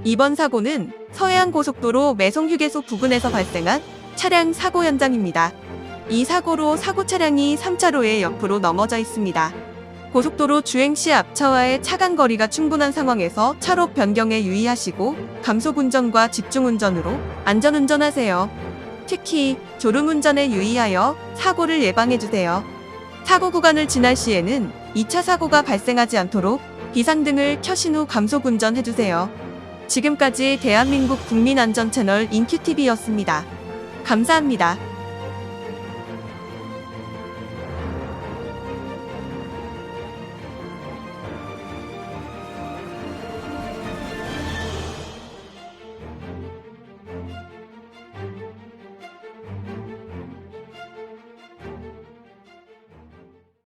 이번 사고는 서해안고속도로 매송휴게소 부근에서 발생한 차량 사고 현장입니다. 이 사고로 사고 차량이 3차로에 옆으로 넘어져 있습니다. 고속도로 주행 시 앞차와의 차간 거리가 충분한 상황에서 차로 변경에 유의하시고 감속운전과 집중운전으로 안전운전하세요. 특히 졸음운전에 유의하여 사고를 예방해주세요. 사고 구간을 지날 시에는 2차 사고가 발생하지 않도록 비상등을 켜신 후 감속운전해주세요. 지금까지 대한민국 국민안전채널 인큐TV였습니다. 감사합니다.